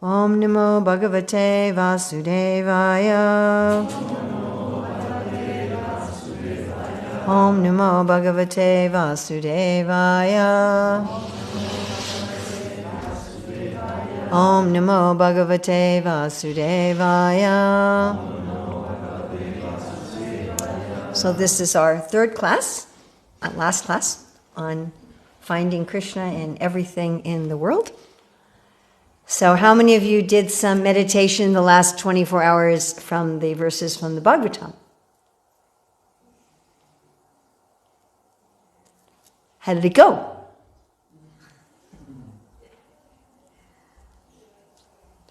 Om Namo Bhagavate Vasudevaya. Om Namo Bhagavate Vasudevaya. Om Namo Bhagavate Vasudevaya. So this is our third class, last class, on finding Krishna in everything in the world. So how many of you did some meditation the last 24 hours from the verses from the Bhagavatam? How did it go?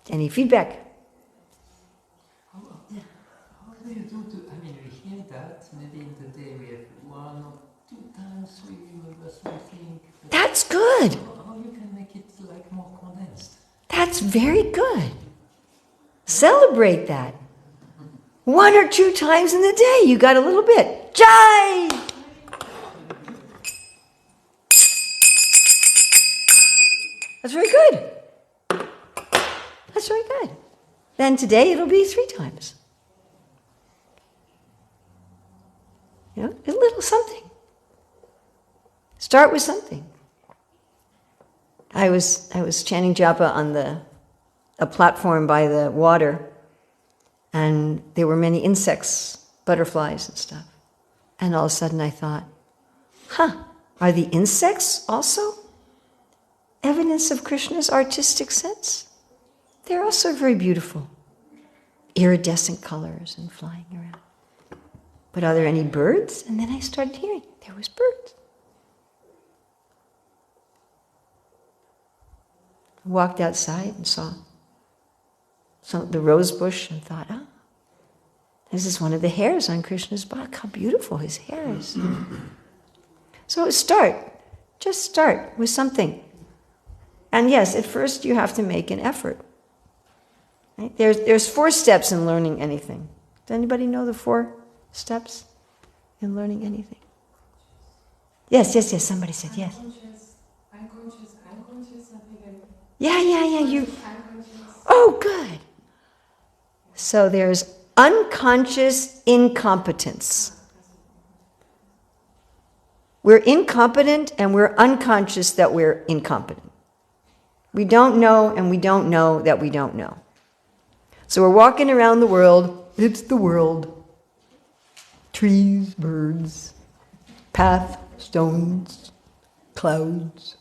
Any feedback? How do you do I mean, we hear that, maybe in the day we have 1 or 2 times we remember something. That's good. How you can make it like more condensed? That's very good. Celebrate that. 1 or 2 times in the day, you got a little bit. Jai! That's very good. That's very good. Then today it'll be 3 times. You know, a little something. Start with something. I was chanting japa on a platform by the water, and there were many insects, butterflies and stuff. And all of a sudden I thought, are the insects also evidence of Krishna's artistic sense? They're also very beautiful, iridescent colors and flying around. But are there any birds? And then I started hearing there was birds. I walked outside and saw the rose bush and thought, this is one of the hairs on Krishna's back. How beautiful his hair is. So just start with something. And yes, at first you have to make an effort. Right? There's 4 steps in learning anything. Does anybody know the 4 steps in learning anything? Yes, somebody said yes. Unconscious, I think. Yeah, you. Oh, good. So there's unconscious incompetence. We're incompetent and we're unconscious that we're incompetent. We don't know and we don't know that we don't know. So we're walking around the world. It's the world. Trees, birds, path, stones, clouds.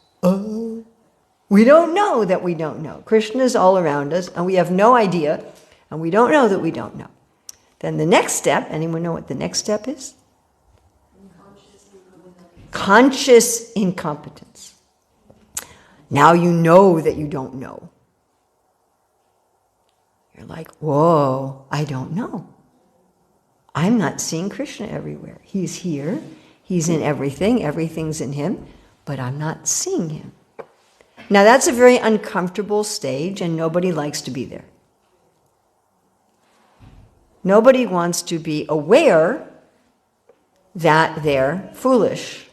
We don't know that we don't know. Krishna is all around us and we have no idea and we don't know that we don't know. Then the next step, anyone know what the next step is? Conscious incompetence. Now you know that you don't know. You're like, whoa, I don't know. I'm not seeing Krishna everywhere. He's here, he's in everything, everything's in him, but I'm not seeing him. Now that's a very uncomfortable stage and nobody likes to be there. Nobody wants to be aware that they're foolish.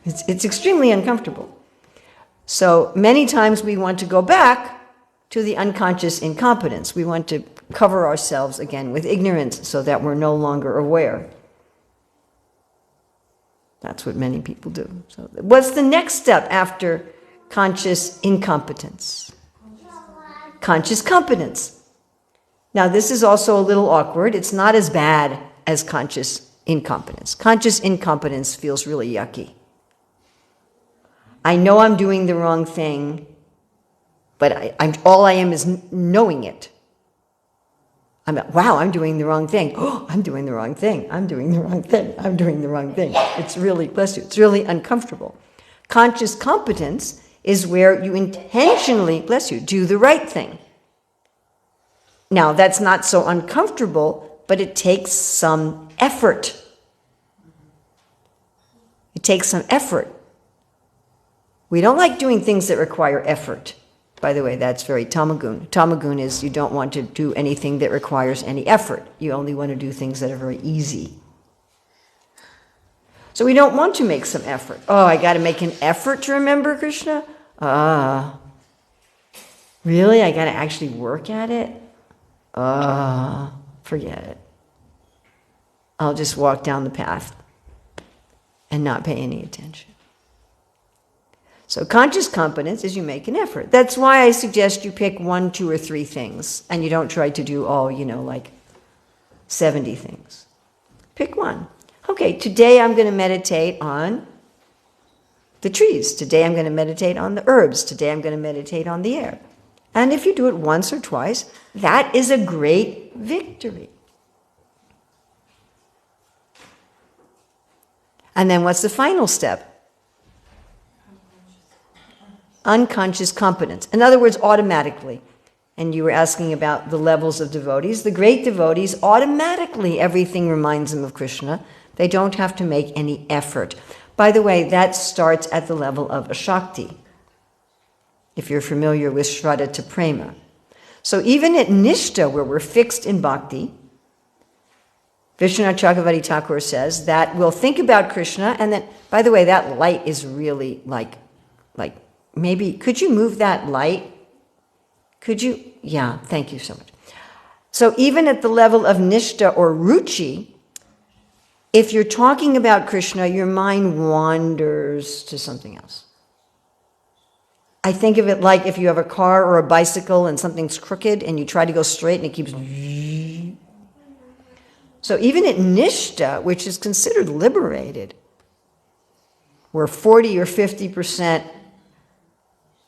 It's extremely uncomfortable. So many times we want to go back to the unconscious incompetence. We want to cover ourselves again with ignorance so that we're no longer aware. That's what many people do. So what's the next step after conscious incompetence? Conscious competence. Now this is also a little awkward. It's not as bad as conscious incompetence. Conscious incompetence feels really yucky. I know I'm doing the wrong thing, but all I am is knowing it. I'm doing the wrong thing. Oh, I'm doing the wrong thing. I'm doing the wrong thing. I'm doing the wrong thing. It's really, bless you, it's really uncomfortable. Conscious competence is where you intentionally, bless you, do the right thing. Now, that's not so uncomfortable, but it takes some effort. It takes some effort. We don't like doing things that require effort. By the way, that's very tamagun. Tamagun is you don't want to do anything that requires any effort. You only want to do things that are very easy. So we don't want to make some effort. Oh, I got to make an effort to remember Krishna? Really? I got to actually work at it? Forget it. I'll just walk down the path and not pay any attention. So conscious competence is you make an effort. That's why I suggest you pick 1, 2, or 3 things, and you don't try to do all, like 70 things. Pick one. Okay, today I'm going to meditate on the trees. Today I'm going to meditate on the herbs. Today I'm going to meditate on the air. And if you do it once or twice, that is a great victory. And then what's the final step? Unconscious competence. In other words, automatically. And you were asking about the levels of devotees. The great devotees, automatically everything reminds them of Krishna. They don't have to make any effort. By the way, that starts at the level of a Shakti, if you're familiar with Shraddha to Prema. So even at Nishta, where we're fixed in bhakti, Vishwanath Chakravarti Thakur says that we'll think about Krishna, and then, by the way, that light is really like maybe, could you move that light? Could you? Yeah, thank you so much. So even at the level of Nishta or Ruchi, if you're talking about Krishna, your mind wanders to something else. I think of it like if you have a car or a bicycle and something's crooked and you try to go straight and it keeps... So even at Nishta, which is considered liberated, where 40 or 50%,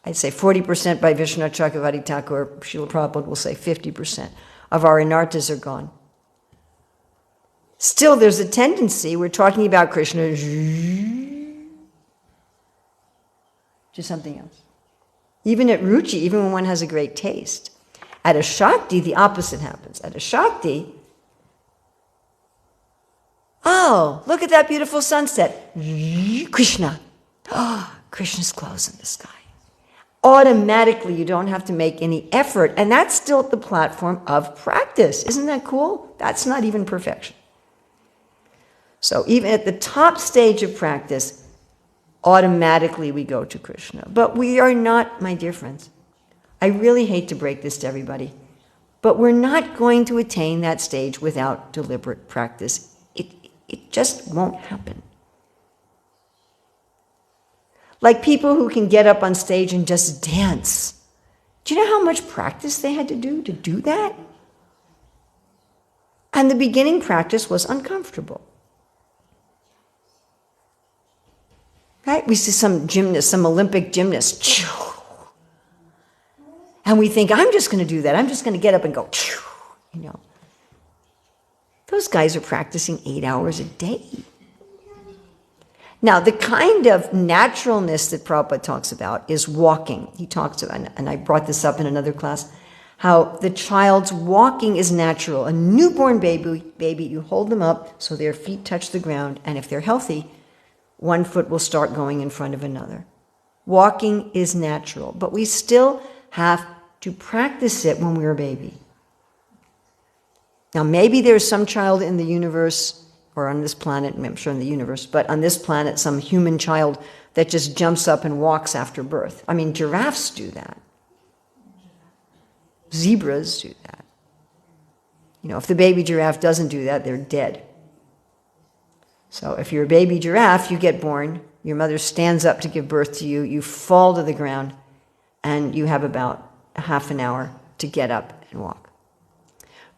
I'd say 40% by Vishwanath Chakravarti Thakur, Srila Prabhupada will say 50% of our anarthas are gone. Still, there's a tendency, we're talking about Krishna, to something else. Even at Ruchi, even when one has a great taste. At a Shakti, the opposite happens. At a Shakti, oh, look at that beautiful sunset. Krishna. Oh, Krishna's clothes in the sky. Automatically, you don't have to make any effort. And that's still at the platform of practice. Isn't that cool? That's not even perfection. So even at the top stage of practice, automatically we go to Krishna. But we are not, my dear friends, I really hate to break this to everybody, but we're not going to attain that stage without deliberate practice. It just won't happen. Like people who can get up on stage and just dance. Do you know how much practice they had to do that? And the beginning practice was uncomfortable. Right? We see some gymnast, some Olympic gymnast, and we think, I'm just going to do that. I'm just going to get up and go, Those guys are practicing 8 hours a day. Now, the kind of naturalness that Prabhupada talks about is walking. He talks about, and I brought this up in another class, how the child's walking is natural. A newborn baby, you hold them up so their feet touch the ground, and if they're healthy, one foot will start going in front of another. Walking is natural, but we still have to practice it when we're a baby. Now, maybe there's some child in the universe, or on this planet, I'm sure in the universe, but on this planet, some human child that just jumps up and walks after birth. I mean, giraffes do that. Zebras do that. If the baby giraffe doesn't do that, they're dead. So if you're a baby giraffe, you get born, your mother stands up to give birth to you, you fall to the ground, and you have about a half an hour to get up and walk.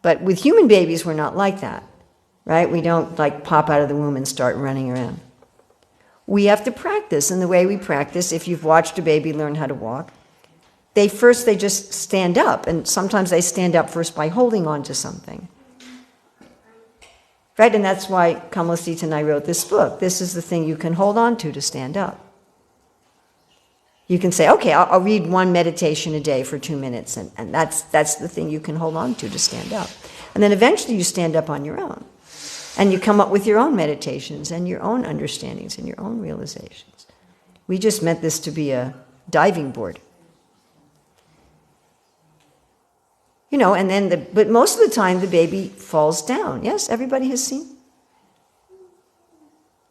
But with human babies, we're not like that, right? We don't pop out of the womb and start running around. We have to practice, and the way we practice, if you've watched a baby learn how to walk, they just stand up, and sometimes they stand up first by holding on to something. Right, and that's why Kamala Sita and I wrote this book. This is the thing you can hold on to stand up. You can say, okay, I'll read one meditation a day for 2 minutes, and that's the thing you can hold on to stand up. And then eventually you stand up on your own. And you come up with your own meditations and your own understandings and your own realizations. We just meant this to be a diving board. But most of the time the baby falls down. Yes, everybody has seen?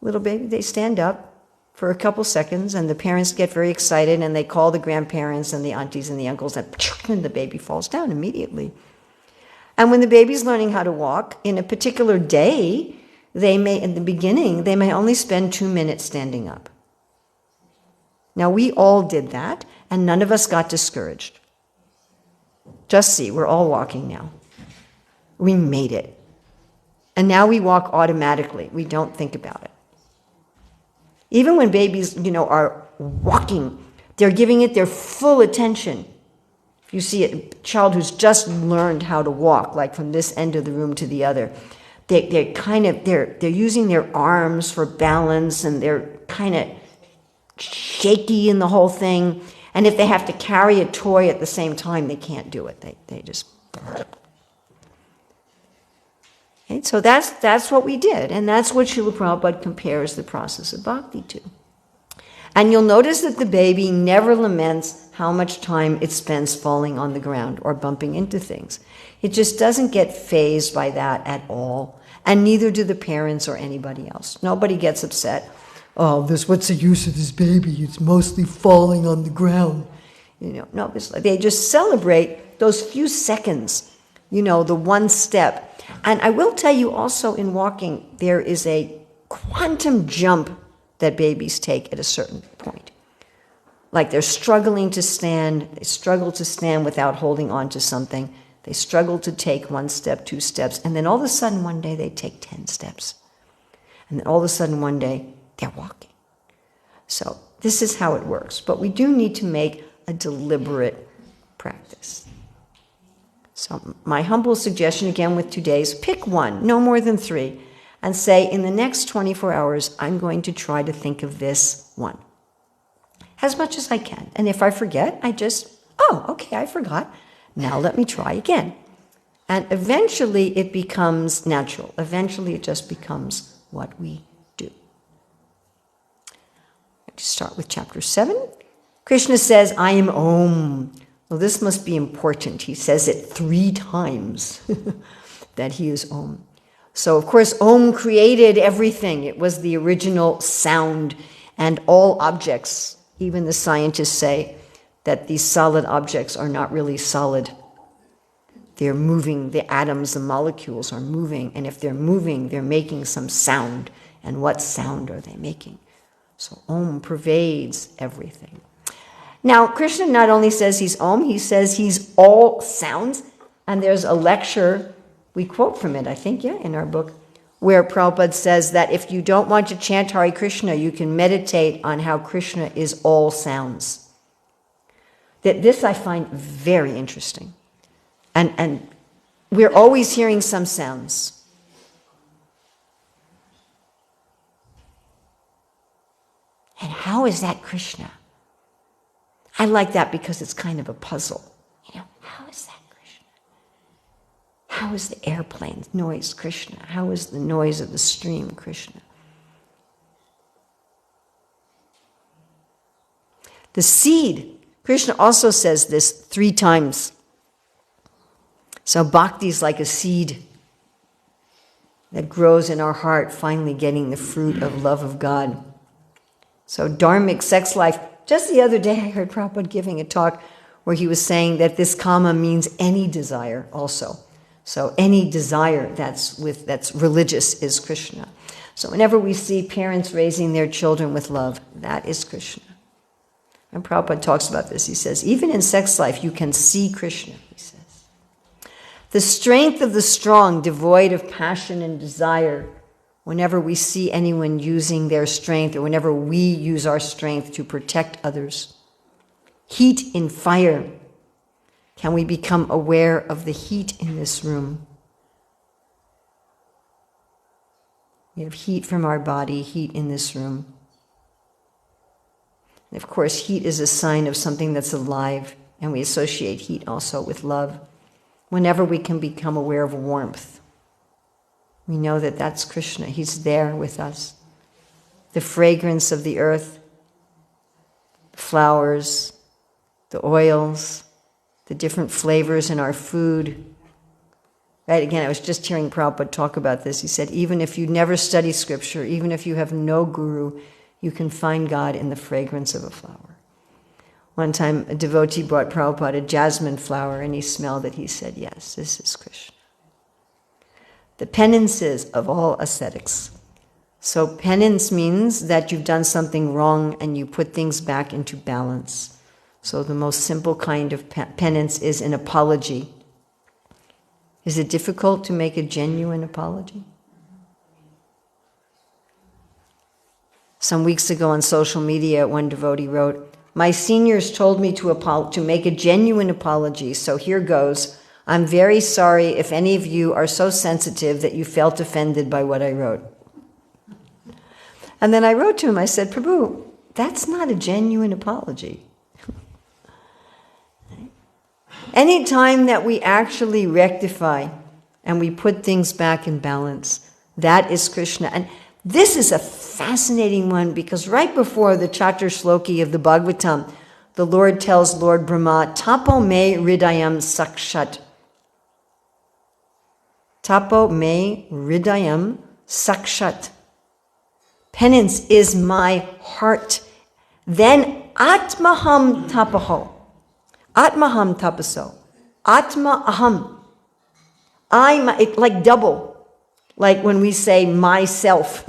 Little baby, they stand up, for a couple seconds, and the parents get very excited, and they call the grandparents and the aunties and the uncles, and the baby falls down immediately. And when the baby's learning how to walk, in a particular day, in the beginning, they may only spend 2 minutes standing up. Now, we all did that, and none of us got discouraged. Just see, we're all walking now. We made it. And now we walk automatically. We don't think about it. Even when babies, are walking, they're giving it their full attention. If you see a child who's just learned how to walk, like from this end of the room to the other, they're using their arms for balance, and they're kind of shaky in the whole thing. And if they have to carry a toy at the same time, they can't do it. They just... Okay, so that's what we did, and that's what Srila Prabhupada compares the process of bhakti to. And you'll notice that the baby never laments how much time it spends falling on the ground or bumping into things. It just doesn't get fazed by that at all, and neither do the parents or anybody else. Nobody gets upset. Oh, what's the use of this baby? It's mostly falling on the ground. No, they just celebrate those few seconds, the one step. And I will tell you also, in walking, there is a quantum jump that babies take at a certain point. Like they're struggling to stand, they struggle to stand without holding on to something. They struggle to take 1 step, 2 steps, and then all of a sudden one day they take 10 steps. And then all of a sudden one day they're walking. So this is how it works. But we do need to make a deliberate practice. So my humble suggestion again with today's, pick one, no more than 3, and say, in the next 24 hours, I'm going to try to think of this one. As much as I can. And if I forget, okay, I forgot. Now let me try again. And eventually it becomes natural. Eventually it just becomes what we do. To start with chapter 7. Krishna says, I am Om. Well, this must be important. He says it 3 times that he is Om. So, of course, Om created everything. It was the original sound, and all objects, even the scientists say that these solid objects are not really solid. They're moving, the atoms, the molecules are moving, and if they're moving, they're making some sound. And what sound are they making? So Om pervades everything. Now, Krishna not only says he's Om, he says he's all sounds. And there's a lecture, we quote from it, I think, in our book, where Prabhupada says that if you don't want to chant Hare Krishna, you can meditate on how Krishna is all sounds. This I find very interesting. And we're always hearing some sounds. And how is that Krishna? I like that because it's kind of a puzzle. How is that Krishna? How is the airplane noise Krishna? How is the noise of the stream Krishna? The seed, Krishna also says this 3 times. So bhakti is like a seed that grows in our heart, finally getting the fruit of love of God. So dharmic sex life. Just the other day I heard Prabhupada giving a talk where he was saying that this kama means any desire also. So any desire that's religious is Krishna. So whenever we see parents raising their children with love, that is Krishna. And Prabhupada talks about this. He says, even in sex life, you can see Krishna, he says. The strength of the strong, devoid of passion and desire, whenever we see anyone using their strength or whenever we use our strength to protect others. Heat in fire. Can we become aware of the heat in this room? We have heat from our body, heat in this room. And of course, heat is a sign of something that's alive, and we associate heat also with love. Whenever we can become aware of warmth, we know that that's Krishna. He's there with us. The fragrance of the earth, the flowers, the oils, the different flavors in our food. Right, again, I was just hearing Prabhupada talk about this. He said, even if you never study scripture, even if you have no guru, You can find God in the fragrance of a flower. One time, a devotee brought Prabhupada a jasmine flower, and he smelled it. He said, yes, this is Krishna. The penances of all ascetics. So penance means that you've done something wrong and you put things back into balance. So the most simple kind of penance is an apology. Is it difficult to make a genuine apology? Some weeks ago on social media, one devotee wrote, my seniors told me to make a genuine apology, so here goes. I'm very sorry if any of you are so sensitive that you felt offended by what I wrote. And then I wrote to him, I said, Prabhu, that's not a genuine apology. Any time that we actually rectify and we put things back in balance, that is Krishna. And this is a fascinating one because right before the Chatur Shloki of the Bhagavatam, the Lord tells Lord Brahma, Tapo me hridayam sakshat. Tapo me hridayam sakshat. Penance is my heart. Then atmaham tapaho. Atmaham tapaso. Atma aham. It's like double. Like when we say myself.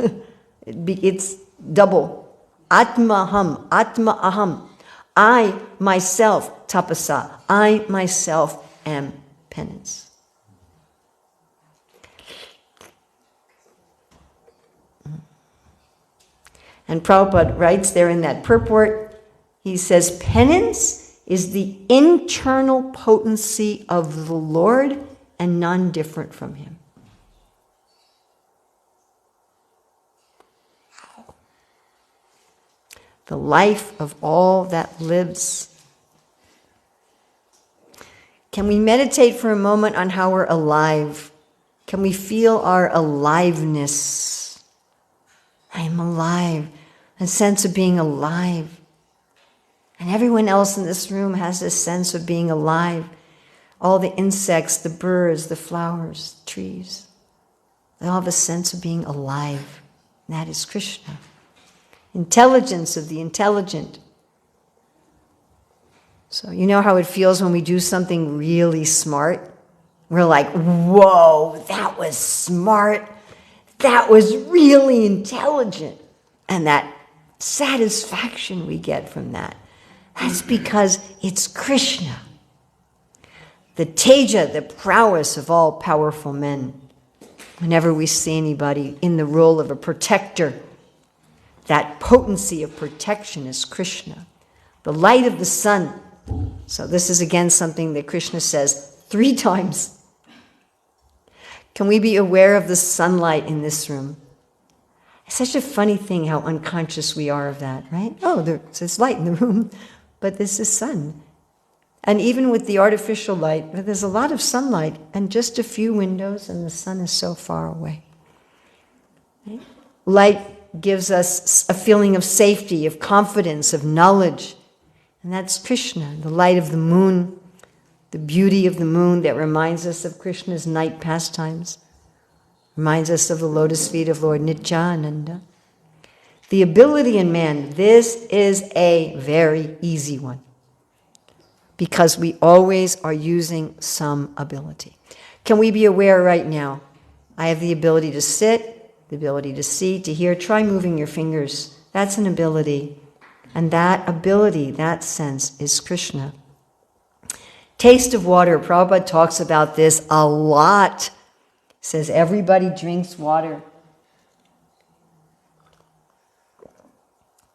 It's double. Atmaham. Atma aham. I myself tapasa. I myself am penance. And Prabhupada writes there in that purport, he says, penance is the internal potency of the Lord and none different from him. The life of all that lives. Can we meditate for a moment on how we're alive? Can we feel our aliveness? I am alive, a sense of being alive. And everyone else in this room has this sense of being alive. All the insects, the birds, the flowers, the trees, they all have a sense of being alive. And that is Krishna. Intelligence of the intelligent. So you know how it feels when we do something really smart? We're like, whoa, that was smart. That was really intelligent. And that satisfaction we get from that, that's because it's Krishna. The teja, the prowess of all powerful men. Whenever we see anybody in the role of a protector, that potency of protection is Krishna. The light of the sun. So this is again something that Krishna says 3 times. Can we be aware of the sunlight in this room? It's such a funny thing how unconscious we are of that, right? Oh, there's light in the room, but this is sun. And even with the artificial light, there's a lot of sunlight and just a few windows and the sun is so far away. Right? Light gives us a feeling of safety, of confidence, of knowledge. And that's Krishna, the light of the moon, the beauty of the moon that reminds us of Krishna's night pastimes, reminds us of the lotus feet of Lord Nityananda. The ability in man, this is a very easy one, because we always are using some ability. Can we be aware right now? I have the ability to sit, the ability to see, to hear. Try moving your fingers. That's an ability. And that ability, that sense, is Krishna. Taste of water. Prabhupada talks about this a lot. He says everybody drinks water.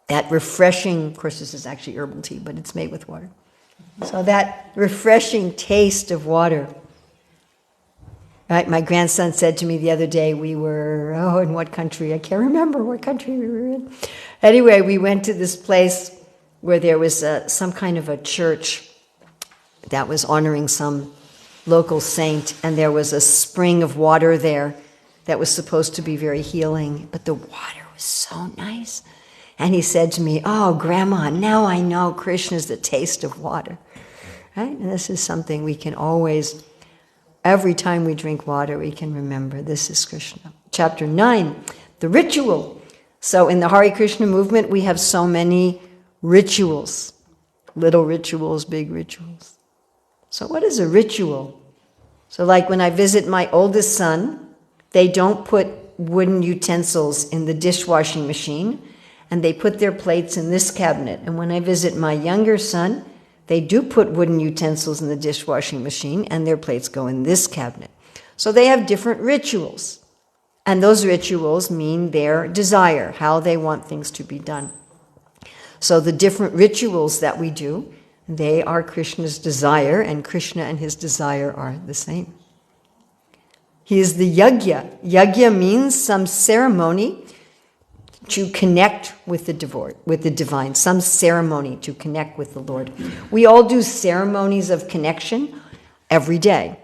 That refreshing, of course this is actually herbal tea, but it's made with water. So that refreshing taste of water. Right? My grandson said to me the other day, we were, in what country? I can't remember what country we were in. Anyway, we went to this place where there was some kind of a church that was honoring some local saint, and there was a spring of water there that was supposed to be very healing, but the water was so nice. And he said to me, oh, Grandma, now I know Krishna's the taste of water. Right? And this is something we can always, every time we drink water, we can remember this is Krishna. Chapter 9, the ritual. So in the Hare Krishna movement, we have so many rituals. Little rituals, big rituals. So what is a ritual? So like when I visit my oldest son, they don't put wooden utensils in the dishwashing machine, and they put their plates in this cabinet. And when I visit my younger son, they do put wooden utensils in the dishwashing machine, and their plates go in this cabinet. So they have different rituals. And those rituals mean their desire, how they want things to be done. So the different rituals that we do, they are Krishna's desire, and Krishna and his desire are the same. He is the yajna. Yajna means some ceremony to connect with the divine, some ceremony to connect with the Lord. We all do ceremonies of connection every day.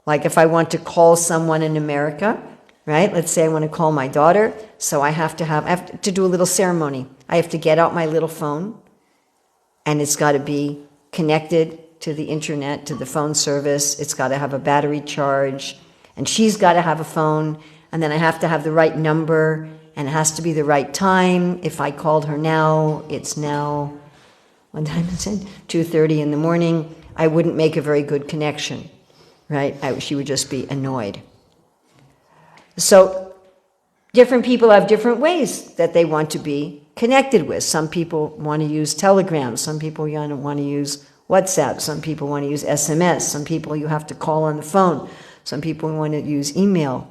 Like if I want to call someone in America, right? Let's say I want to call my daughter, so I have to do a little ceremony. I have to get out my little phone, and it's got to be connected to the internet, to the phone service. It's got to have a battery charge, and she's got to have a phone, and then I have to have the right number, and it has to be the right time. If I called her now, it's now, what time is it? 2:30 in the morning. I wouldn't make a very good connection, right? She would just be annoyed. So different people have different ways that they want to be connected with. Some people want to use Telegram. Some people want to use WhatsApp. Some people want to use SMS. Some people you have to call on the phone. Some people want to use email.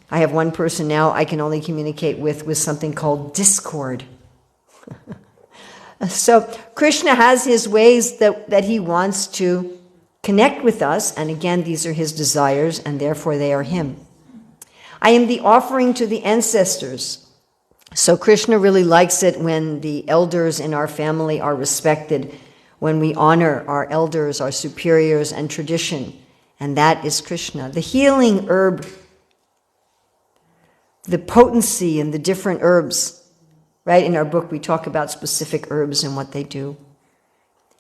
I have one person now I can only communicate with something called Discord. So Krishna has his ways that he wants to connect with us. And again, these are his desires, and therefore they are him. I am the offering to the ancestors. So Krishna really likes it when the elders in our family are respected, when we honor our elders, our superiors, and tradition. And that is Krishna. The healing herb, the potency in the different herbs, right? In our book, we talk about specific herbs and what they do.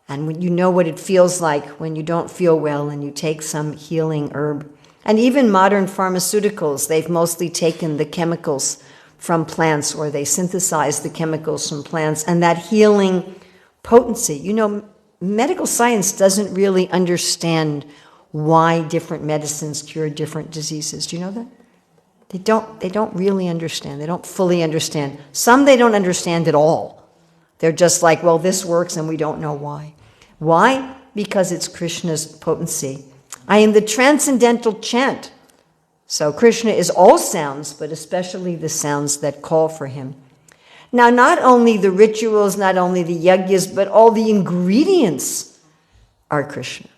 And when you know what it feels like when you don't feel well and you take some healing herb. And even modern pharmaceuticals, they've mostly taken the chemicals from plants, or they synthesize the chemicals from plants, and that healing potency. You know, medical science doesn't really understand why different medicines cure different diseases. Do you know that? They don't really understand. They don't fully understand. Some they don't understand at all. They're just like, well, this works and we don't know why. Why? Because it's Krishna's potency. I am the transcendental chant. So Krishna is all sounds, but especially the sounds that call for him. Now, not only the rituals, not only the yajnas, but all the ingredients are Krishna.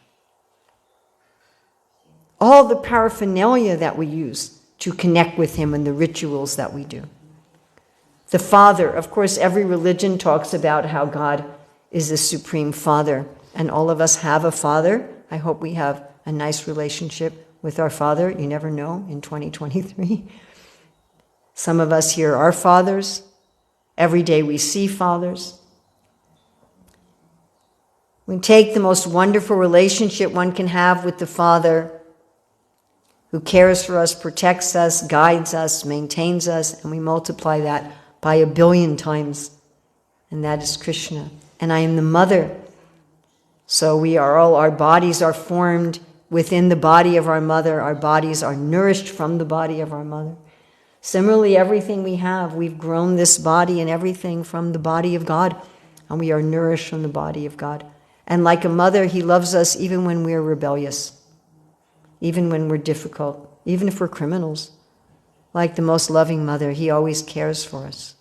All the paraphernalia that we use to connect with him and the rituals that we do. The Father, of course, every religion talks about how God is the Supreme Father, and all of us have a Father. I hope we have a nice relationship with our Father. You never know in 2023. Some of us here are fathers. Every day we see fathers. We take the most wonderful relationship one can have with the Father, who cares for us, protects us, guides us, maintains us, and we multiply that by 1 billion times. And that is Krishna. And I am the mother. So we are all, our bodies are formed within the body of our mother. Our bodies are nourished from the body of our mother. Similarly, everything we have, we've grown this body and everything from the body of God, and we are nourished from the body of God. And like a mother, he loves us even when we're rebellious, even when we're difficult, even if we're criminals. Like the most loving mother, he always cares for us.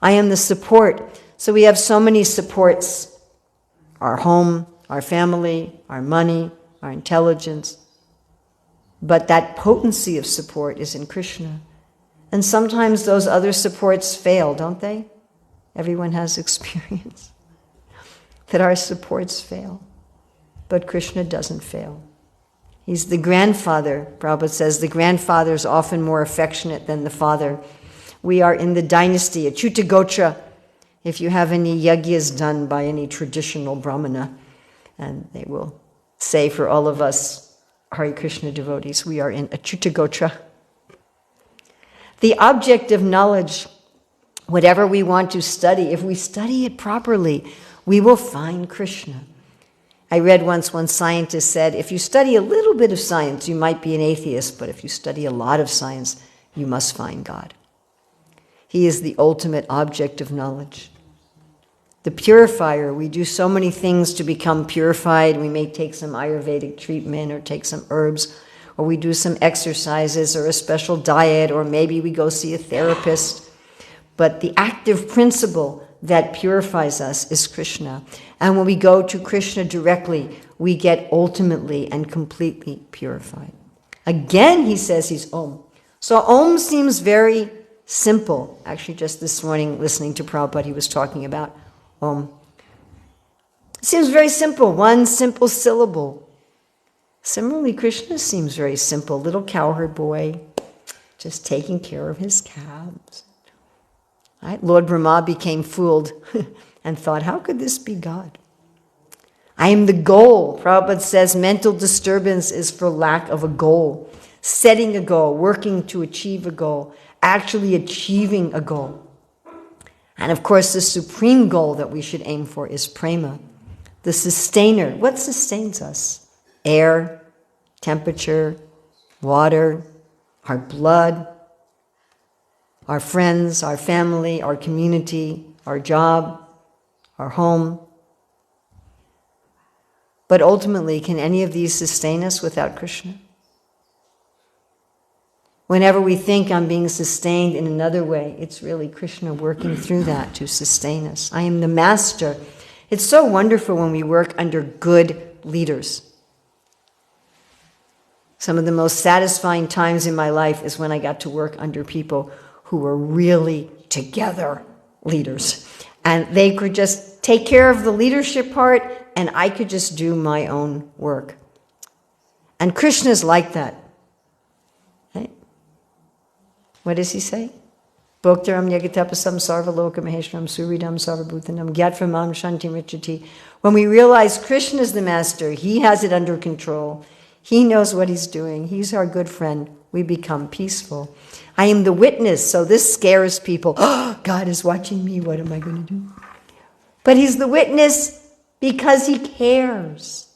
I am the support. So we have so many supports: our home, our family, our money, our intelligence. But that potency of support is in Krishna. And sometimes those other supports fail, don't they? Everyone has experience that our supports fail. But Krishna doesn't fail. He's the grandfather. Prabhupada says the grandfather is often more affectionate than the father. We are in the dynasty, Achyuta Gotra, if you have any yajnas done by any traditional brahmana. And they will say for all of us Hare Krishna devotees, we are in Achyuta Gotra. The object of knowledge. Whatever we want to study, if we study it properly, we will find Krishna. I read once one scientist said, if you study a little bit of science, you might be an atheist, but if you study a lot of science, you must find God. He is the ultimate object of knowledge. The purifier, we do so many things to become purified. We may take some Ayurvedic treatment or take some herbs, or we do some exercises or a special diet, or maybe we go see a therapist. But the active principle that purifies us is Krishna. And when we go to Krishna directly, we get ultimately and completely purified. Again, he says he's Om. So Om seems very simple. Actually, just this morning, listening to Prabhupada, he was talking about Om. It seems very simple, one simple syllable. Similarly, Krishna seems very simple. Little cowherd boy, just taking care of his calves. Right? Lord Brahma became fooled and thought, how could this be God? I am the goal. Prabhupada says mental disturbance is for lack of a goal. Setting a goal, working to achieve a goal, actually achieving a goal. And of course, the supreme goal that we should aim for is prema, the sustainer. What sustains us? Air, temperature, water, our blood, our friends, our family, our community, our job, our home. But ultimately, can any of these sustain us without Krishna? Whenever we think I'm being sustained in another way, it's really Krishna working through that to sustain us. I am the master. It's so wonderful when we work under good leaders. Some of the most satisfying times in my life is when I got to work under people who were really together leaders. And they could just take care of the leadership part, and I could just do my own work. And Krishna's like that. Right? What does he say? Bhoktaram yagatapasam sarvaloka maheshwaram suridam sarvabhutanam gyatramam shanti richati. When we realize Krishna is the master, he has it under control. He knows what he's doing. He's our good friend. We become peaceful. I am the witness, so this scares people. Oh, God is watching me. What am I going to do? But he's the witness because he cares.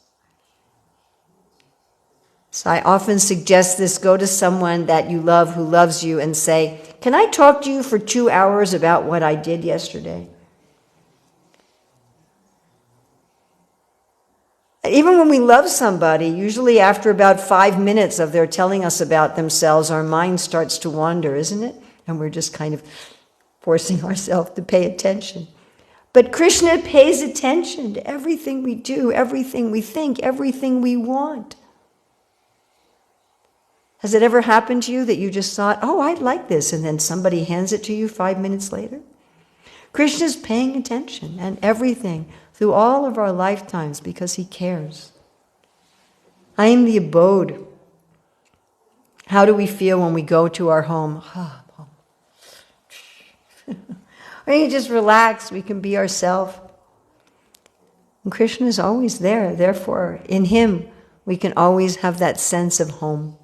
So I often suggest this. Go to someone that you love who loves you and say, can I talk to you for 2 hours about what I did yesterday? Even when we love somebody, usually after about 5 minutes of their telling us about themselves, our mind starts to wander, isn't it? And we're just kind of forcing ourselves to pay attention. But Krishna pays attention to everything we do, everything we think, everything we want. Has it ever happened to you that you just thought, oh, I'd like this, and then somebody hands it to you 5 minutes later? Krishna's paying attention and everything through all of our lifetimes because he cares. I am the abode. How do we feel when we go to our home? We can just relax, we can be ourselves. And Krishna is always there, therefore in him we can always have that sense of home.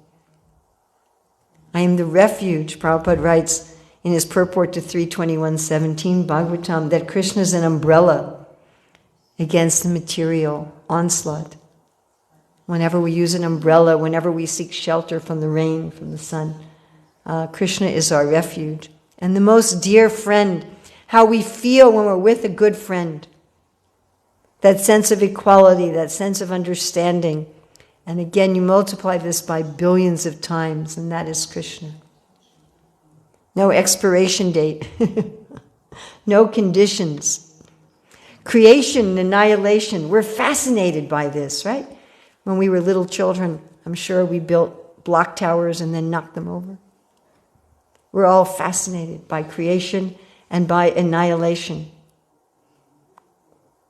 I am the refuge, Prabhupada writes in his purport to 321.17 Bhagavatam, that Krishna is an umbrella against the material onslaught. Whenever we use an umbrella, whenever we seek shelter from the rain, from the sun, Krishna is our refuge. And the most dear friend, how we feel when we're with a good friend. That sense of equality, that sense of understanding. And again, you multiply this by billions of times, and that is Krishna. No expiration date. No conditions. Creation and annihilation, we're fascinated by this, right? When we were little children, I'm sure we built block towers and then knocked them over. We're all fascinated by creation and by annihilation.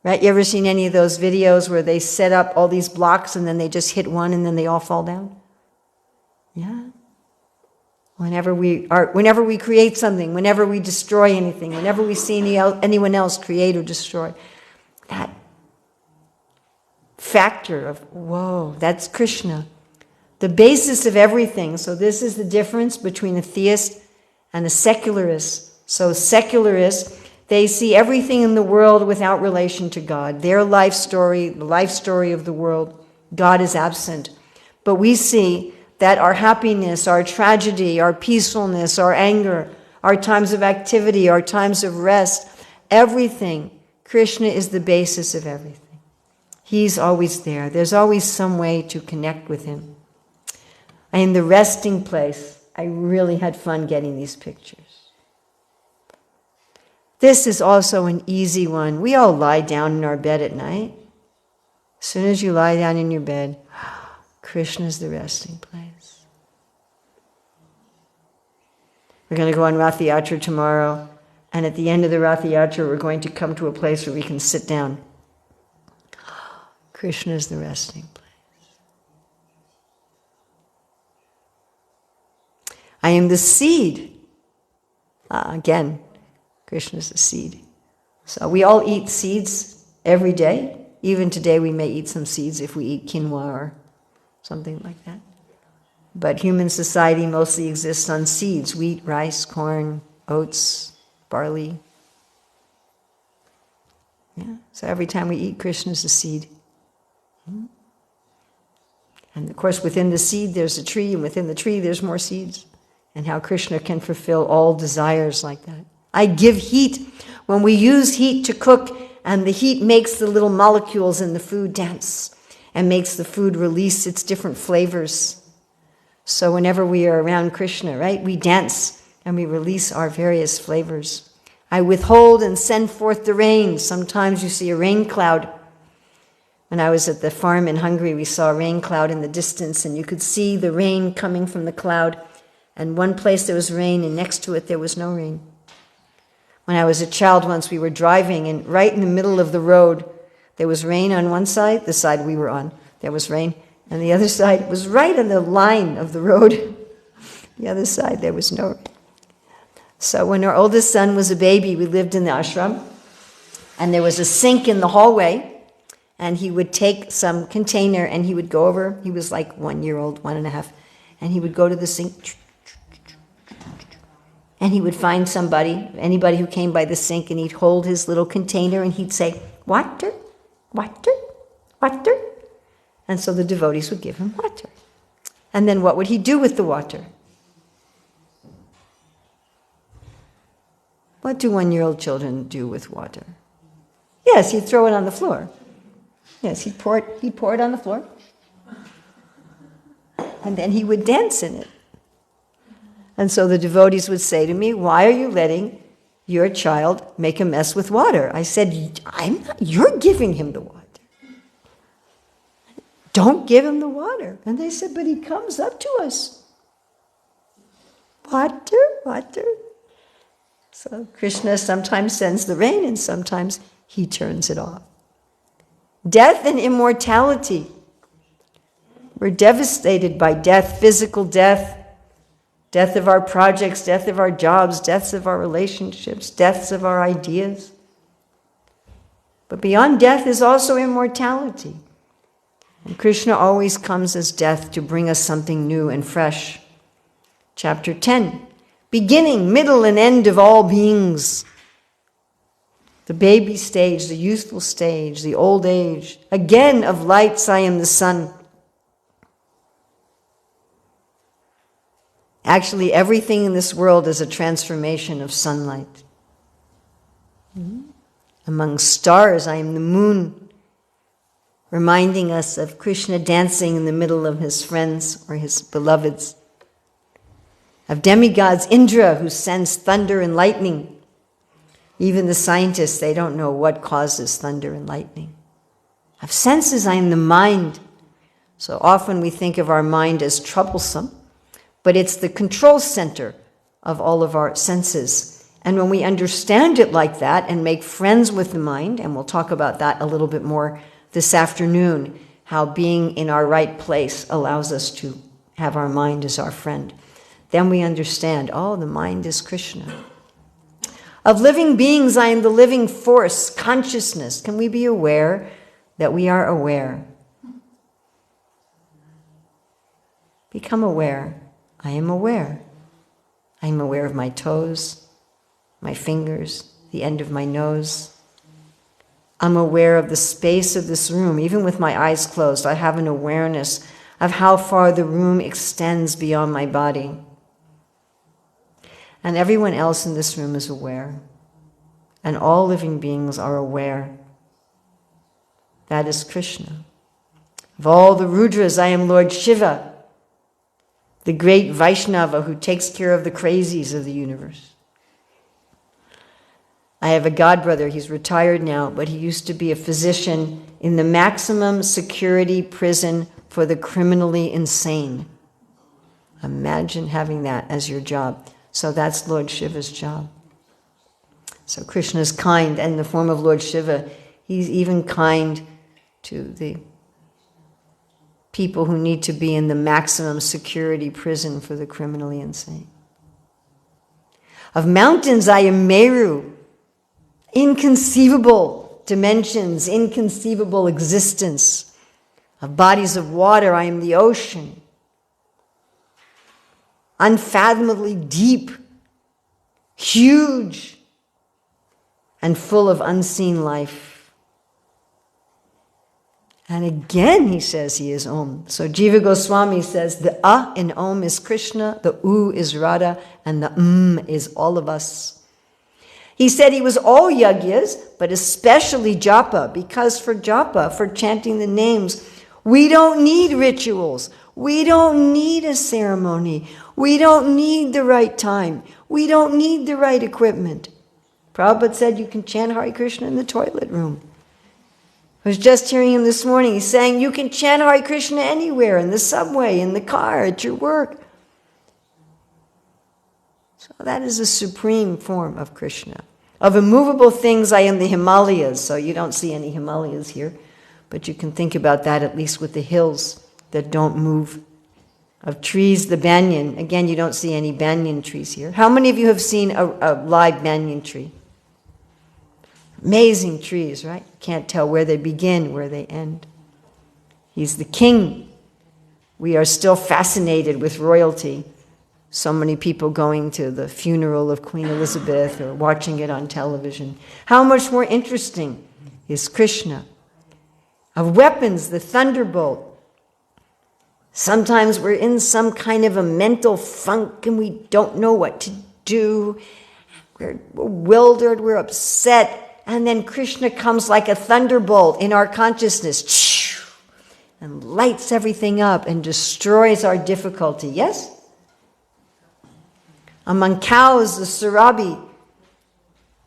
Right? You ever seen any of those videos where they set up all these blocks and then they just hit one and then they all fall down? Yeah. Whenever we create something, whenever we destroy anything, whenever we see anyone else create or destroy, that factor of, whoa, that's Krishna. The basis of everything. So this is the difference between a theist and a secularist. So secularists, they see everything in the world without relation to God. Their life story, the life story of the world, God is absent. But we see that our happiness, our tragedy, our peacefulness, our anger, our times of activity, our times of rest, everything, Krishna is the basis of everything. He's always there. There's always some way to connect with him. I am the resting place. I really had fun getting these pictures. This is also an easy one. We all lie down in our bed at night. As soon as you lie down in your bed, Krishna's the resting place. We're going to go on Rath Yatra tomorrow, and at the end of the Rath Yatra, we're going to come to a place where we can sit down. Krishna's the resting place. I am the seed. Again, Krishna's the seed. So we all eat seeds every day. Even today we may eat some seeds if we eat quinoa or something like that. But human society mostly exists on seeds: wheat, rice, corn, oats, barley. Yeah. So every time we eat, Krishna's a seed. And of course, within the seed there's a tree, and within the tree there's more seeds. And how Krishna can fulfill all desires like that. I give heat. When we use heat to cook, and the heat makes the little molecules in the food dance and makes the food release its different flavors. So whenever we are around Krishna, right, we dance and we release our various flavors. I withhold and send forth the rain. Sometimes you see a rain cloud. When I was at the farm in Hungary, we saw a rain cloud in the distance, and you could see the rain coming from the cloud. And one place there was rain, and next to it there was no rain. When I was a child once, we were driving, and right in the middle of the road, there was rain on one side, the side we were on, there was rain, and the other side was right on the line of the road. The other side, there was no rain. So when our oldest son was a baby, we lived in the ashram, and there was a sink in the hallway, and he would take some container, and he would go over, he was like 1 year old, 1.5, and he would go to the sink, and he would find somebody, anybody who came by the sink, and he'd hold his little container and he'd say, water, water, water. And so the devotees would give him water. And then what would he do with the water? What do 1-year-old children do with water? Yes, he'd throw it on the floor. Yes, he'd pour it on the floor. And then he would dance in it. And so the devotees would say to me, why are you letting your child make a mess with water? I said, you're giving him the water. Don't give him the water. And they said, but he comes up to us. Water, water. So Krishna sometimes sends the rain and sometimes he turns it off. Death and immortality. We're devastated by death, physical death. Death of our projects, death of our jobs, deaths of our relationships, deaths of our ideas. But beyond death is also immortality. And Krishna always comes as death to bring us something new and fresh. Chapter 10, beginning, middle, and end of all beings. The baby stage, the youthful stage, the old age. Again, of lights I am the sun. Actually, everything in this world is a transformation of sunlight. Among stars, I am the moon, reminding us of Krishna dancing in the middle of his friends or his beloveds. Of demigods, Indra, who sends thunder and lightning. Even the scientists, they don't know what causes thunder and lightning. Of senses, I am the mind. So often we think of our mind as troublesome, but it's the control center of all of our senses. And when we understand it like that and make friends with the mind, and we'll talk about that a little bit more this afternoon, how being in our right place allows us to have our mind as our friend, then we understand, oh, the mind is Krishna. Of living beings, I am the living force, consciousness. Can we be aware that we are aware? Become aware. I am aware. I am aware of my toes, my fingers, the end of my nose. I'm aware of the space of this room. Even with my eyes closed, I have an awareness of how far the room extends beyond my body. And everyone else in this room is aware. And all living beings are aware. That is Krishna. Of all the Rudras, I am Lord Shiva, the great Vaishnava who takes care of the crazies of the universe. I have a godbrother, he's retired now, but he used to be a physician in the maximum security prison for the criminally insane. Imagine having that as your job. So that's Lord Shiva's job. So Krishna is kind, and in the form of Lord Shiva, he's even kind to the people who need to be in the maximum security prison for the criminally insane. Of mountains, I am Meru. Inconceivable dimensions, inconceivable existence. Of bodies of water, I am the ocean. Unfathomably deep, huge, and full of unseen life. And again he says he is Om. So Jiva Goswami says the A in Om is Krishna, the U is Radha, and the is all of us. He said he was all yagyas, but especially japa, because for japa, for chanting the names, we don't need rituals. We don't need a ceremony. We don't need the right time. We don't need the right equipment. Prabhupada said you can chant Hare Krishna in the toilet room. I was just hearing him this morning. He's saying you can chant Hare Krishna anywhere, in the subway, in the car, at your work. So that is a supreme form of Krishna. Of immovable things, I am the Himalayas. So you don't see any Himalayas here, but you can think about that at least with the hills that don't move. Of trees, the banyan. Again, you don't see any banyan trees here. How many of you have seen a live banyan tree? Amazing trees, right? Can't tell where they begin, where they end. He's the king. We are still fascinated with royalty. So many people going to the funeral of Queen Elizabeth or watching it on television. How much more interesting is Krishna? Of weapons, the thunderbolt. Sometimes we're in some kind of a mental funk and we don't know what to do. We're bewildered, we're upset. And then Krishna comes like a thunderbolt in our consciousness and lights everything up and destroys our difficulty. Yes? Among cows, the Surabi,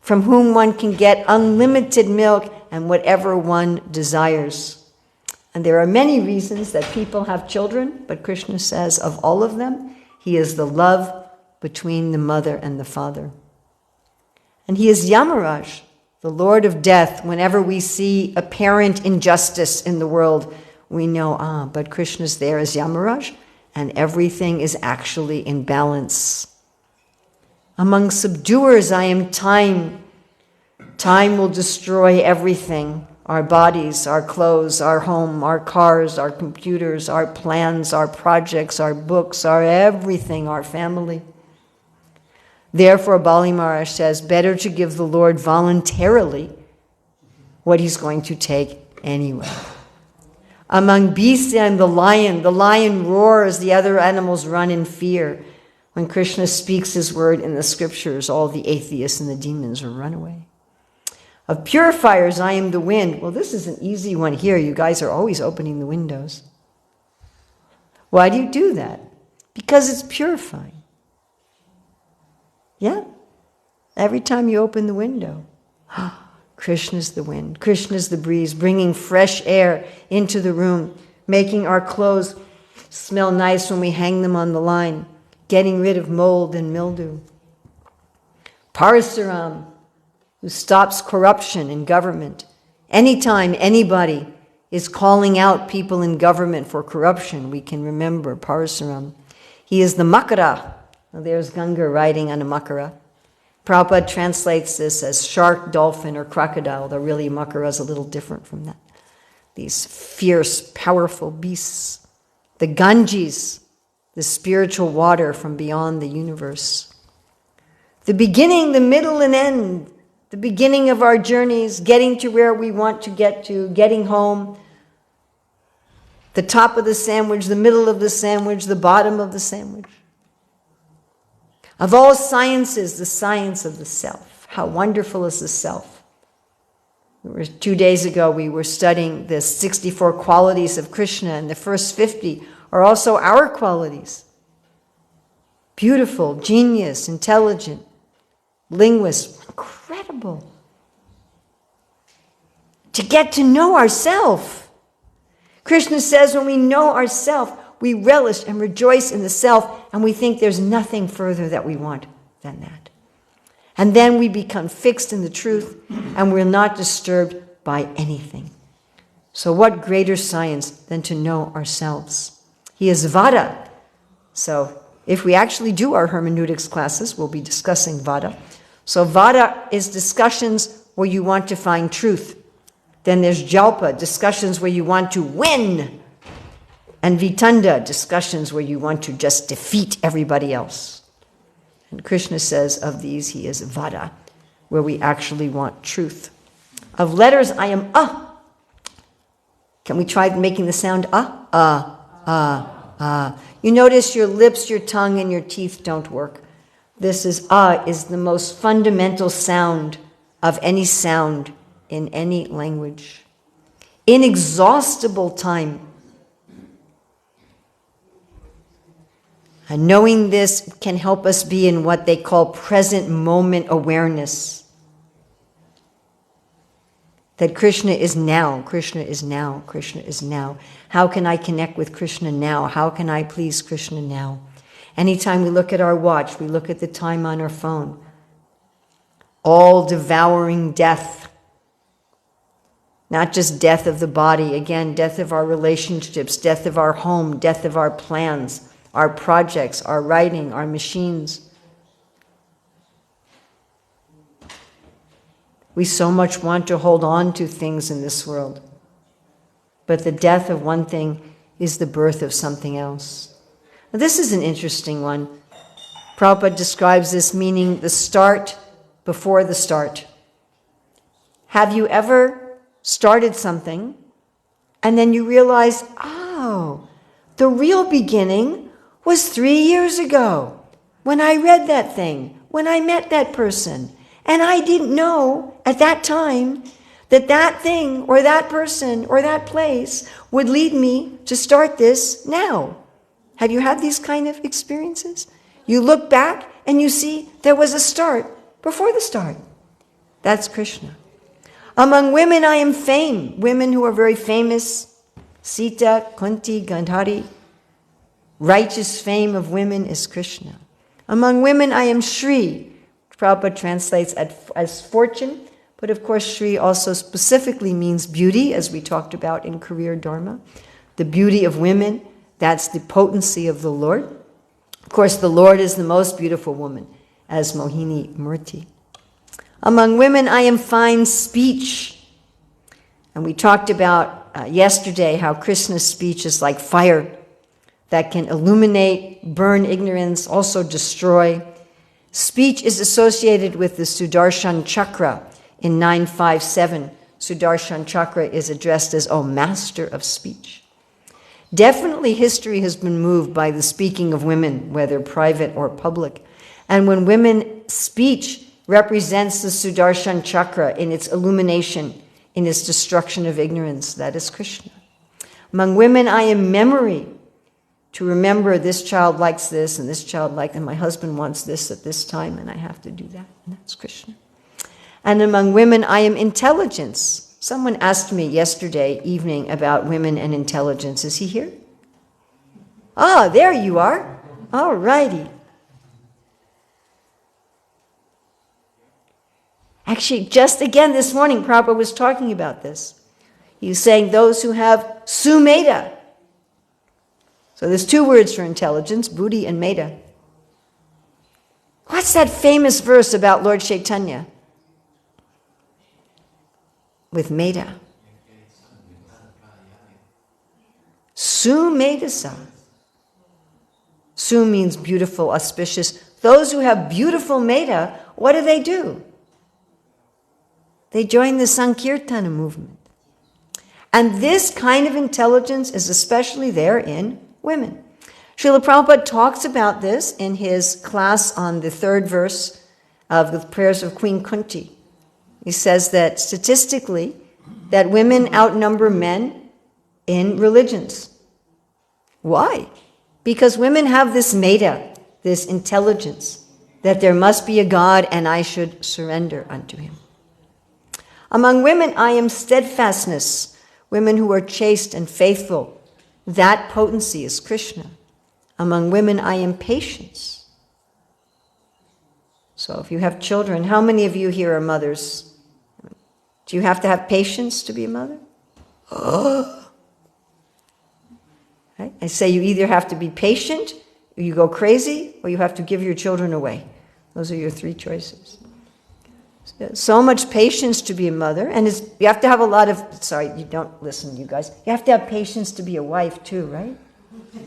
from whom one can get unlimited milk and whatever one desires. And there are many reasons that people have children, but Krishna says of all of them, he is the love between the mother and the father. And he is Yamaraj, the Lord of death. Whenever we see apparent injustice in the world, we know, but Krishna's there as Yamaraj, and everything is actually in balance. Among subduers, I am time. Time will destroy everything. Our bodies, our clothes, our home, our cars, our computers, our plans, our projects, our books, our everything, our family. Therefore, Bali Maharaj says, better to give the Lord voluntarily what he's going to take anyway. Among beasts, I am the lion. The lion roars, the other animals run in fear. When Krishna speaks his word in the scriptures, all the atheists and the demons will run away. Of purifiers, I am the wind. Well, this is an easy one here. You guys are always opening the windows. Why do you do that? Because it's purifying. Yeah? Every time you open the window, Krishna's the wind. Krishna's the breeze, bringing fresh air into the room, making our clothes smell nice when we hang them on the line, getting rid of mold and mildew. Parasuram, who stops corruption in government. Anytime anybody is calling out people in government for corruption, we can remember Parasuram. He is the Makara. Well, there's Ganga riding on a Makara. Prabhupada translates this as shark, dolphin, or crocodile, though really Makara is a little different from that. These fierce, powerful beasts. The Ganges, the spiritual water from beyond the universe. The beginning, the middle, and end. The beginning of our journeys, getting to where we want to get to, getting home. The top of the sandwich, the middle of the sandwich, the bottom of the sandwich. Of all sciences, the science of the self. How wonderful is the self? 2 days ago, we were studying the 64 qualities of Krishna, and the first 50 are also our qualities. Beautiful, genius, intelligent, linguist, incredible. To get to know ourselves. Krishna says when we know ourselves, we relish and rejoice in the self, and we think there's nothing further that we want than that. And then we become fixed in the truth, and we're not disturbed by anything. So what greater science than to know ourselves? He is Vada. So if we actually do our hermeneutics classes, we'll be discussing Vada. So Vada is discussions where you want to find truth. Then there's Jalpa, discussions where you want to win. And Vitanda, discussions where you want to just defeat everybody else. And Krishna says of these, he is Vada, where we actually want truth. Of letters, I am Can we try making the sound You notice your lips, your tongue, and your teeth don't work. This is the most fundamental sound of any sound in any language. Inexhaustible time. And knowing this can help us be in what they call present moment awareness. That Krishna is now, Krishna is now, Krishna is now. How can I connect with Krishna now? How can I please Krishna now? Anytime we look at our watch, we look at the time on our phone. All devouring death. Not just death of the body, again, death of our relationships, death of our home, death of our plans, our projects, our writing, our machines. We so much want to hold on to things in this world. But the death of one thing is the birth of something else. Now, this is an interesting one. Prabhupada describes this meaning the start before the start. Have you ever started something and then you realize, the real beginning was 3 years ago when I read that thing, when I met that person. And I didn't know at that time that that thing or that person or that place would lead me to start this now. Have you had these kind of experiences? You look back and you see there was a start before the start. That's Krishna. Among women I am fame. Women who are very famous. Sita, Kunti, Gandhari. Righteous fame of women is Krishna. Among women I am Shri. Prabhupada translates as fortune, but of course Shri also specifically means beauty, as we talked about in Career Dharma. The beauty of women, that's the potency of the Lord. Of course, the Lord is the most beautiful woman, as Mohini Murti. Among women, I am fine speech. And we talked about yesterday how Krishna's speech is like fire that can illuminate, burn ignorance, also destroy. Speech is associated with the Sudarshan Chakra in 957. Sudarshan Chakra is addressed as, master of speech. Definitely history has been moved by the speaking of women, whether private or public. And when women's speech represents the Sudarshan Chakra in its illumination, in its destruction of ignorance, that is Krishna. Among women, I am memory. To remember this child likes this and this child likes, and my husband wants this at this time and I have to do that. And that's Krishna. And among women, I am intelligence. Someone asked me yesterday evening about women and intelligence. Is he here? There you are. All righty. Actually, just again this morning, Prabhupada was talking about this. He was saying those who have sumeda. So there's 2 words for intelligence, buddhi and meda. What's that famous verse about Lord Chaitanya? With meda. Sumedasa. Su means beautiful, auspicious. those who have beautiful metta, what do? They join the Sankirtana movement. And this kind of intelligence is especially there in women. Srila Prabhupada talks about this in his class on the 3rd verse of the prayers of Queen Kunti. He says that statistically, that women outnumber men in religions. Why? Because women have this metta, this intelligence, that there must be a God and I should surrender unto him. Among women, I am steadfastness, women who are chaste and faithful. That potency is Krishna. Among women, I am patience. So if you have children, how many of you here are mothers? Do you have to have patience to be a mother? Right? I say you either have to be patient, or you go crazy, or you have to give your children away. Those are your 3 choices. So much patience to be a mother, and you have to have a lot of, sorry, you don't listen, you guys. You have to have patience to be a wife too, right?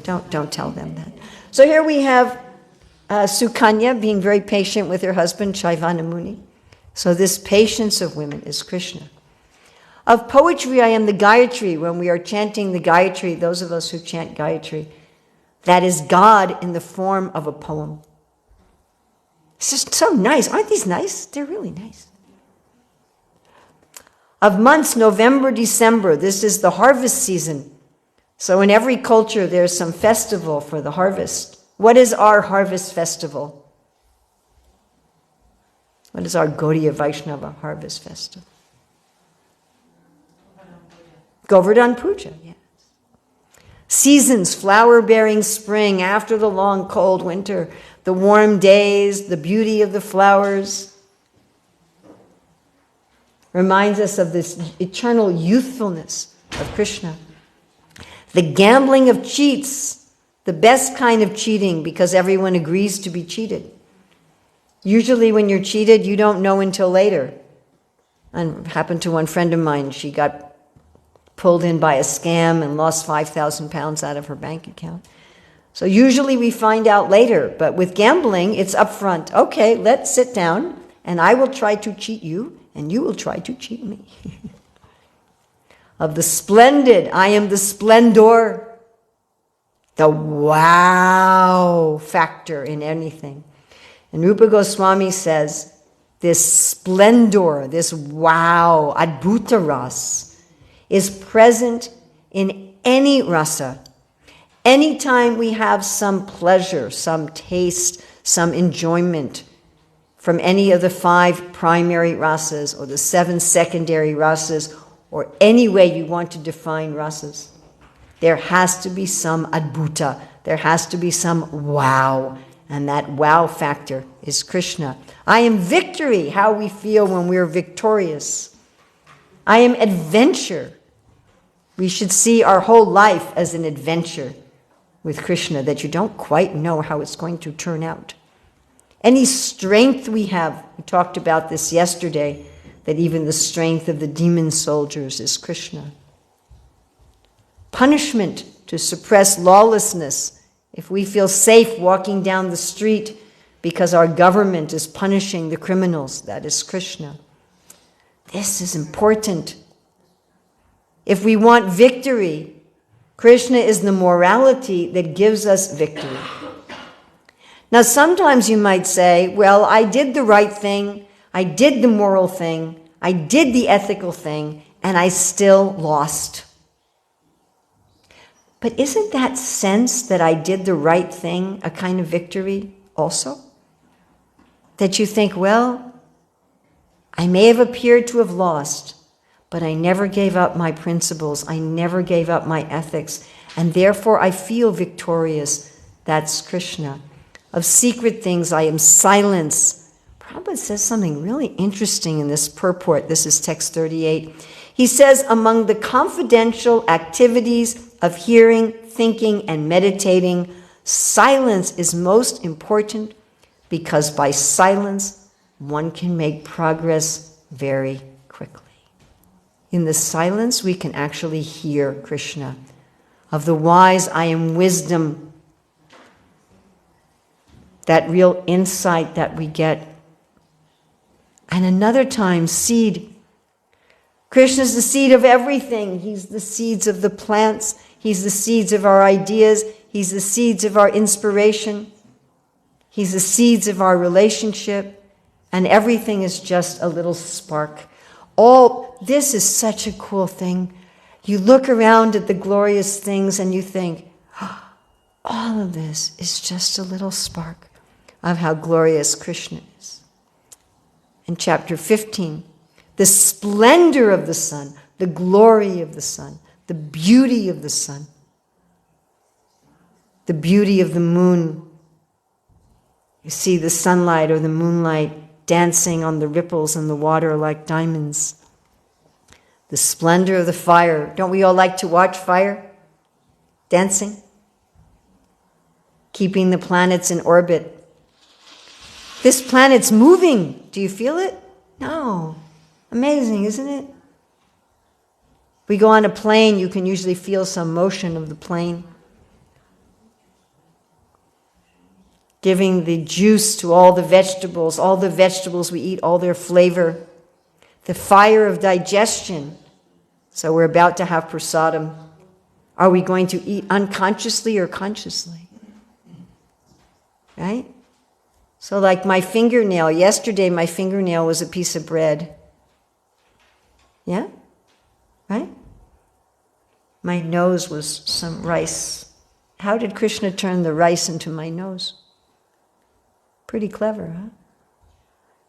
Don't tell them that. So here we have Sukanya being very patient with her husband, Chaivana Muni. So this patience of women is Krishna. Of poetry, I am the Gayatri. When we are chanting the Gayatri, those of us who chant Gayatri, that is God in the form of a poem. It's just so nice. Aren't these nice? They're really nice. Of months, November, December, this is the harvest season. So in every culture, there's some festival for the harvest. What is our harvest festival? What is our Gaudiya Vaishnava harvest festival? Govardhan Puja, yes. Seasons, flower-bearing spring, after the long cold winter, the warm days, the beauty of the flowers. Reminds us of this eternal youthfulness of Krishna. The gambling of cheats, the best kind of cheating because everyone agrees to be cheated. Usually when you're cheated, you don't know until later. And it happened to one friend of mine. She got pulled in by a scam and lost 5,000 pounds out of her bank account. So usually we find out later, but with gambling, it's upfront. Okay, let's sit down and I will try to cheat you and you will try to cheat me. Of the splendid, I am the splendor, the wow factor in anything. And Rupa Goswami says, this splendor, this wow, adbhuta ras, is present in any rasa. Anytime we have some pleasure, some taste, some enjoyment from any of the 5 primary rasas or the 7 secondary rasas, or any way you want to define rasas, there has to be some adbhuta, there has to be some wow, and that wow factor is Krishna. I am victory, how we feel when we're victorious. I am adventure. We should see our whole life as an adventure with Krishna, that you don't quite know how it's going to turn out. Any strength we have, we talked about this yesterday, that even the strength of the demon soldiers is Krishna. Punishment to suppress lawlessness. If we feel safe walking down the street because our government is punishing the criminals, that is Krishna. This is important. If we want victory, Krishna is the morality that gives us victory. Now, sometimes you might say, well, I did the right thing, I did the moral thing, I did the ethical thing, and I still lost. But isn't that sense that I did the right thing a kind of victory also? That you think, well, I may have appeared to have lost, but I never gave up my principles, I never gave up my ethics, and therefore I feel victorious. That's Krishna. Of secret things, I am silence. Prabhupada says something really interesting in this purport. This is text 38. He says, among the confidential activities of hearing, thinking, and meditating, silence is most important because by silence, one can make progress very quickly. In the silence, we can actually hear Krishna. Of the wise, I am wisdom. that real insight that we get. And another time, seed. Krishna's the seed of everything. He's the seeds of the plants. He's the seeds of our ideas. He's the seeds of our inspiration. He's the seeds of our relationship. And everything is just a little spark. All this is such a cool thing. You look around at the glorious things and you think, oh, all of this is just a little spark of how glorious Krishna is. In chapter 15, the splendor of the sun, the glory of the sun, the beauty of the sun, the beauty of the moon. You see the sunlight or the moonlight dancing on the ripples in the water like diamonds. The splendor of the fire. Don't we all like to watch fire dancing? Keeping the planets in orbit. This planet's moving. Do you feel it? No. Amazing, isn't it? We go on a plane, you can usually feel some motion of the plane. Giving the juice to all the vegetables we eat, all their flavor. The fire of digestion. So we're about to have prasadam. Are we going to eat unconsciously or consciously? Right? So like my fingernail, yesterday my fingernail was a piece of bread. Yeah? Right? My nose was some rice. How did Krishna turn the rice into my nose? Pretty clever, huh?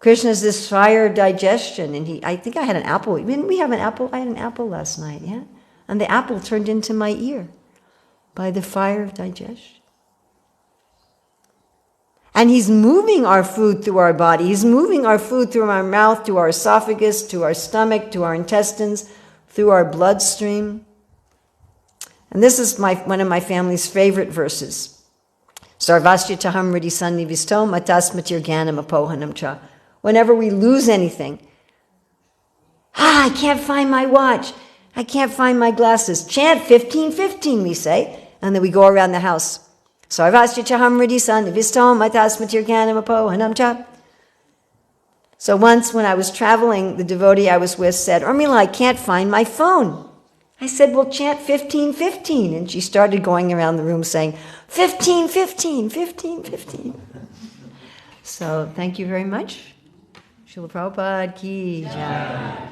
Krishna's this fire of digestion, and I think I had an apple. Didn't we have an apple? I had an apple last night, yeah? And the apple turned into my ear by the fire of digestion. And he's moving our food through our body. He's moving our food through our mouth, to our esophagus, to our stomach, to our intestines, through our bloodstream. And this is one of my family's favorite verses. Sarvasya taham ridi sannivisto matasmatir gyanam apohanam cha. Whenever we lose anything, I can't find my watch. I can't find my glasses. Chant 15:15, we say. And then we go around the house. Sarvasya taham ridi sannivisto matasmatir gyanam apohanam cha. So once when I was traveling, the devotee I was with said, Urmila, I can't find my phone. I said, well, chant 15:15. And she started going around the room saying, 15:15, 15:15. So thank you very much. Srila Prabhupada ki jai.